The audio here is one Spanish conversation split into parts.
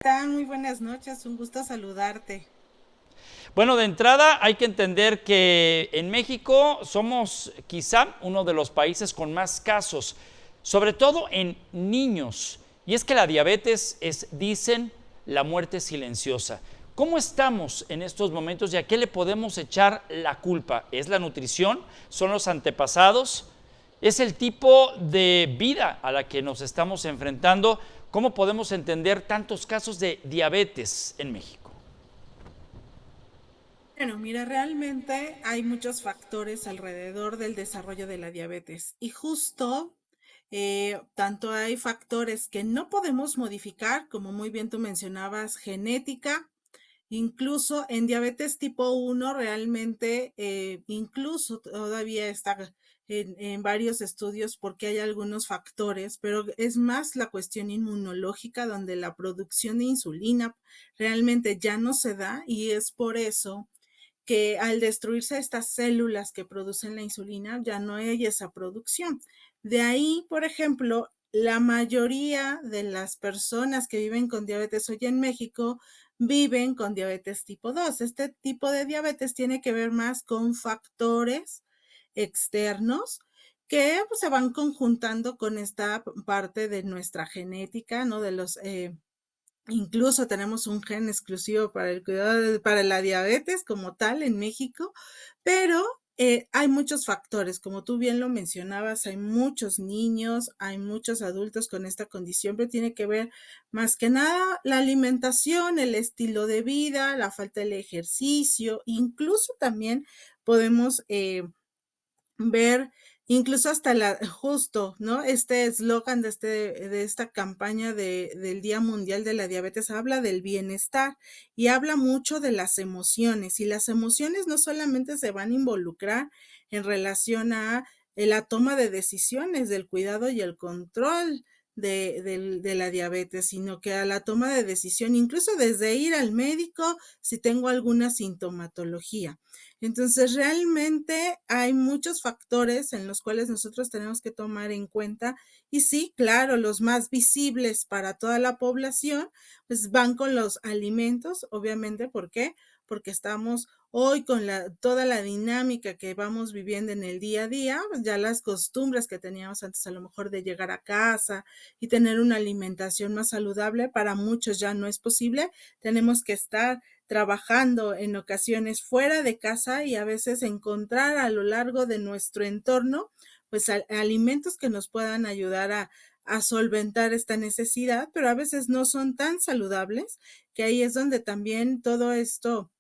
Tan muy buenas noches, un gusto saludarte. Bueno, de entrada hay que entender que en México somos quizá uno de los países con más casos, sobre todo en niños. Y es que la diabetes es, dicen, la muerte silenciosa. ¿Cómo estamos en estos momentos y a qué le podemos echar la culpa? ¿Es la nutrición? ¿Son los antepasados? ¿Es el tipo de vida a la que nos estamos enfrentando? ¿Cómo podemos entender tantos casos de diabetes en México? Bueno, mira, realmente hay muchos factores alrededor del desarrollo de la diabetes y justo tanto hay factores que no podemos modificar, como muy bien tú mencionabas, genética. Incluso en diabetes tipo 1 realmente, incluso todavía está en varios estudios porque hay algunos factores, pero es más la cuestión inmunológica donde la producción de insulina realmente ya no se da y es por eso que al destruirse estas células que producen la insulina ya no hay esa producción. De ahí, por ejemplo, la mayoría de las personas que viven con diabetes hoy en México viven con diabetes tipo 2. Este tipo de diabetes tiene que ver más con factores externos que pues, se van conjuntando con esta parte de nuestra genética, ¿no? De los incluso tenemos un gen exclusivo para el cuidado para la diabetes como tal en México, pero hay muchos factores, como tú bien lo mencionabas, hay muchos niños, hay muchos adultos con esta condición, pero tiene que ver más que nada la alimentación, el estilo de vida, la falta del ejercicio, incluso también podemos ver incluso hasta la justo, ¿no? Este eslogan de esta campaña del Día Mundial de la Diabetes habla del bienestar y habla mucho de las emociones. Y las emociones no solamente se van a involucrar en relación a la toma de decisiones, del cuidado y el control de la diabetes, sino que a la toma de decisión, incluso desde ir al médico si tengo alguna sintomatología. Entonces, realmente hay muchos factores en los cuales nosotros tenemos que tomar en cuenta y sí, claro, los más visibles para toda la población, pues van con los alimentos, obviamente, ¿por qué? Porque estamos hoy con toda la dinámica que vamos viviendo en el día a día, pues ya las costumbres que teníamos antes a lo mejor de llegar a casa y tener una alimentación más saludable, para muchos ya no es posible. Tenemos que estar trabajando en ocasiones fuera de casa y a veces encontrar a lo largo de nuestro entorno, pues alimentos que nos puedan ayudar a solventar esta necesidad, pero a veces no son tan saludables, que ahí es donde también todo esto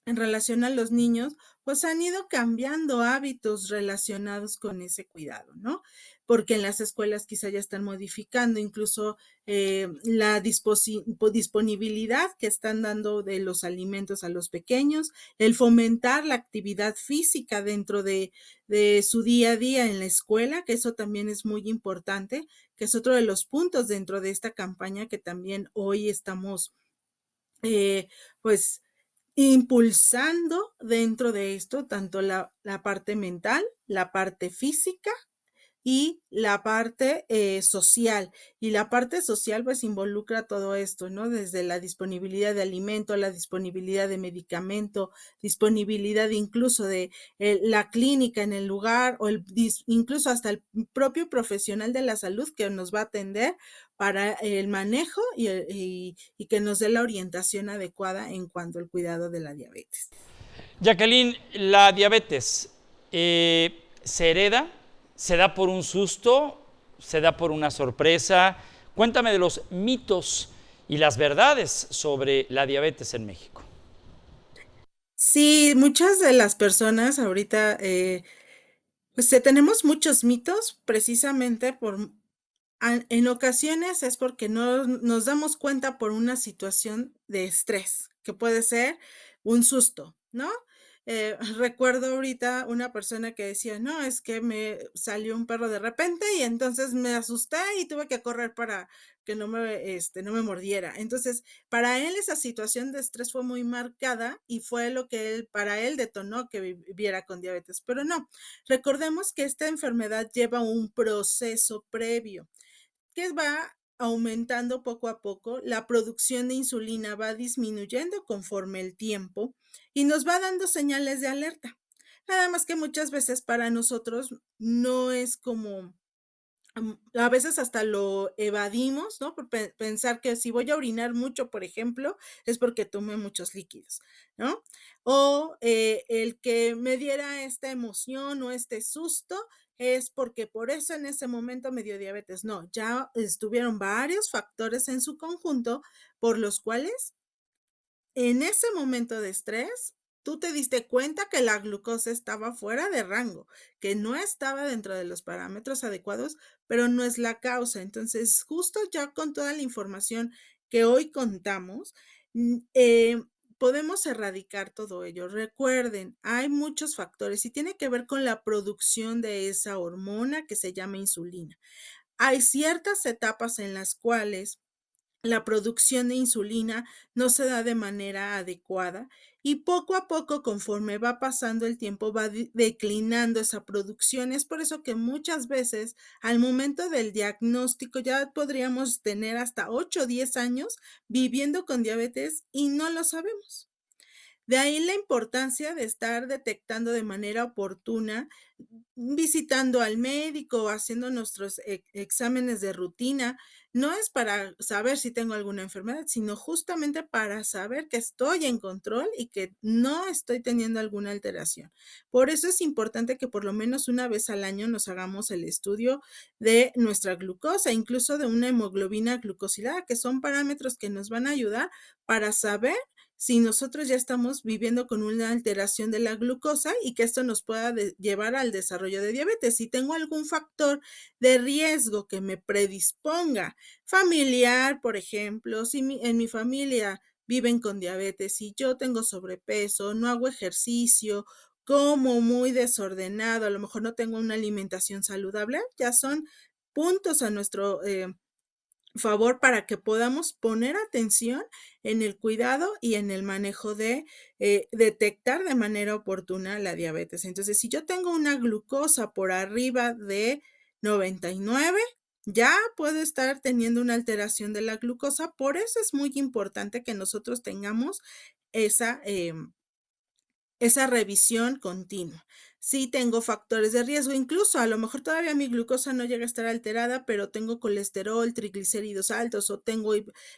en relación a los niños, pues han ido cambiando hábitos relacionados con ese cuidado, ¿no? Porque en las escuelas quizá ya están modificando incluso la disponibilidad que están dando de los alimentos a los pequeños, el fomentar la actividad física dentro de su día a día en la escuela, que eso también es muy importante, que es otro de los puntos dentro de esta campaña que también hoy estamos, pues, impulsando dentro de esto tanto la parte mental, la parte física y la parte social. Y la parte social pues involucra todo esto, ¿no? Desde la disponibilidad de alimento, la disponibilidad de medicamento, disponibilidad incluso de la clínica en el lugar o incluso hasta el propio profesional de la salud que nos va a atender para el manejo y que nos dé la orientación adecuada en cuanto al cuidado de la diabetes. Jacqueline, la diabetes se hereda, se da por un susto, se da por una sorpresa. Cuéntame de los mitos y las verdades sobre la diabetes en México. Sí, muchas de las personas ahorita, pues tenemos muchos mitos precisamente en ocasiones es porque no nos damos cuenta por una situación de estrés, que puede ser un susto, ¿no? Recuerdo ahorita una persona que decía, no, es que me salió un perro de repente y entonces me asusté y tuve que correr para que no me mordiera. Entonces, para él esa situación de estrés fue muy marcada y fue lo que para él detonó que viviera con diabetes, pero no. Recordemos que esta enfermedad lleva un proceso previo que va aumentando poco a poco, la producción de insulina va disminuyendo conforme el tiempo y nos va dando señales de alerta. Nada más que muchas veces para nosotros no es como a veces hasta lo evadimos, ¿no? Por pensar que si voy a orinar mucho, por ejemplo, es porque tomé muchos líquidos, ¿no? O, el que me diera esta emoción o este susto es porque por eso en ese momento me dio diabetes. No, ya estuvieron varios factores en su conjunto por los cuales en ese momento de estrés, tú te diste cuenta que la glucosa estaba fuera de rango, que no estaba dentro de los parámetros adecuados, pero no es la causa. Entonces, justo ya con toda la información que hoy contamos, mm, eh, podemos erradicar todo ello. Recuerden, hay muchos factores y tiene que ver con la producción de esa hormona que se llama insulina. Hay ciertas etapas en las cuales la producción de insulina no se da de manera adecuada y poco a poco, conforme va pasando el tiempo, va declinando esa producción. Es por eso que muchas veces al momento del diagnóstico ya podríamos tener hasta 8 o 10 años viviendo con diabetes y no lo sabemos. De ahí la importancia de estar detectando de manera oportuna, visitando al médico, haciendo nuestros exámenes de rutina. No es para saber si tengo alguna enfermedad, sino justamente para saber que estoy en control y que no estoy teniendo alguna alteración. Por eso es importante que por lo menos una vez al año nos hagamos el estudio de nuestra glucosa, incluso de una hemoglobina glucosilada, que son parámetros que nos van a ayudar para saber si nosotros ya estamos viviendo con una alteración de la glucosa y que esto nos pueda llevar al desarrollo de diabetes. Si tengo algún factor de riesgo que me predisponga, familiar, por ejemplo, si en mi familia viven con diabetes y yo tengo sobrepeso, no hago ejercicio, como muy desordenado, a lo mejor no tengo una alimentación saludable, ya son puntos a nuestro favor para que podamos poner atención en el cuidado y en el manejo de detectar de manera oportuna la diabetes. Entonces, si yo tengo una glucosa por arriba de 99, ya puedo estar teniendo una alteración de la glucosa. Por eso es muy importante que nosotros tengamos esa, esa revisión continua. Sí tengo factores de riesgo, incluso a lo mejor todavía mi glucosa no llega a estar alterada, pero tengo colesterol, triglicéridos altos o tengo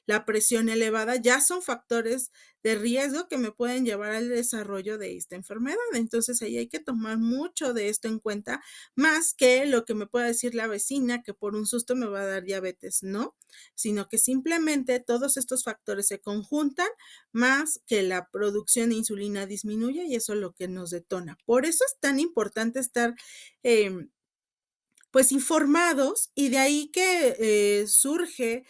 la presión elevada, ya son factores de riesgo que me pueden llevar al desarrollo de esta enfermedad. Entonces ahí hay que tomar mucho de esto en cuenta, más que lo que me pueda decir la vecina que por un susto me va a dar diabetes, no, sino que simplemente todos estos factores se conjuntan más que la producción de insulina disminuye y eso es lo que nos detona. Por eso es tan importante estar pues informados y de ahí que surge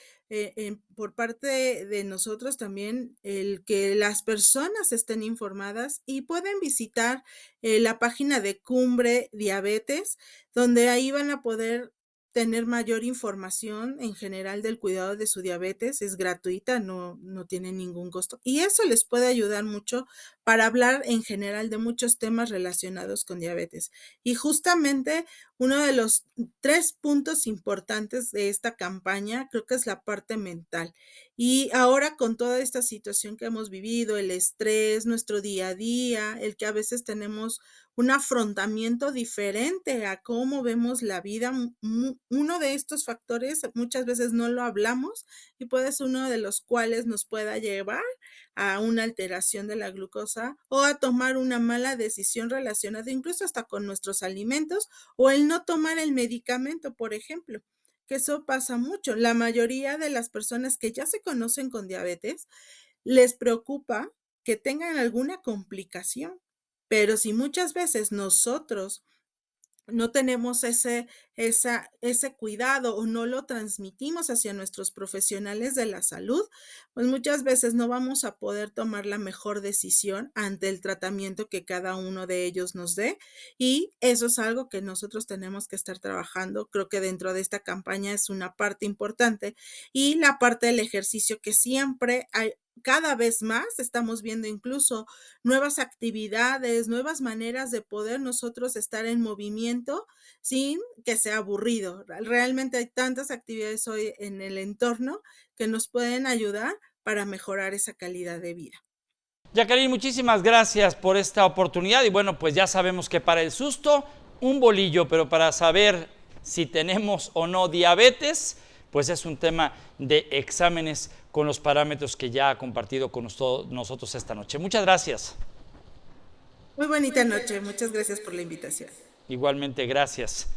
por parte de nosotros también el que las personas estén informadas y pueden visitar la página de Cumbre Diabetes, donde ahí van a poder tener mayor información en general del cuidado de su diabetes. Es gratuita, no tiene ningún costo. Y eso les puede ayudar mucho para hablar en general de muchos temas relacionados con diabetes. Y justamente uno de los 3 puntos importantes de esta campaña creo que es la parte mental. Y ahora con toda esta situación que hemos vivido, el estrés, nuestro día a día, el que a veces tenemos un afrontamiento diferente a cómo vemos la vida, uno de estos factores muchas veces no lo hablamos y puede ser uno de los cuales nos pueda llevar a una alteración de la glucosa o a tomar una mala decisión relacionada incluso hasta con nuestros alimentos o el no tomar el medicamento, por ejemplo, que eso pasa mucho. La mayoría de las personas que ya se conocen con diabetes les preocupa que tengan alguna complicación, pero si muchas veces nosotros no tenemos ese cuidado o no lo transmitimos hacia nuestros profesionales de la salud, pues muchas veces no vamos a poder tomar la mejor decisión ante el tratamiento que cada uno de ellos nos dé. Y eso es algo que nosotros tenemos que estar trabajando. Creo que dentro de esta campaña es una parte importante y la parte del ejercicio que siempre hay, cada vez más estamos viendo incluso nuevas actividades, nuevas maneras de poder nosotros estar en movimiento sin que sea aburrido. Realmente hay tantas actividades hoy en el entorno que nos pueden ayudar para mejorar esa calidad de vida. Jacqueline, muchísimas gracias por esta oportunidad y bueno, pues ya sabemos que para el susto, un bolillo, pero para saber si tenemos o no diabetes, pues es un tema de exámenes con los parámetros que ya ha compartido con nosotros esta noche. Muchas gracias. Muy bonita noche, muchas gracias por la invitación. Igualmente, gracias.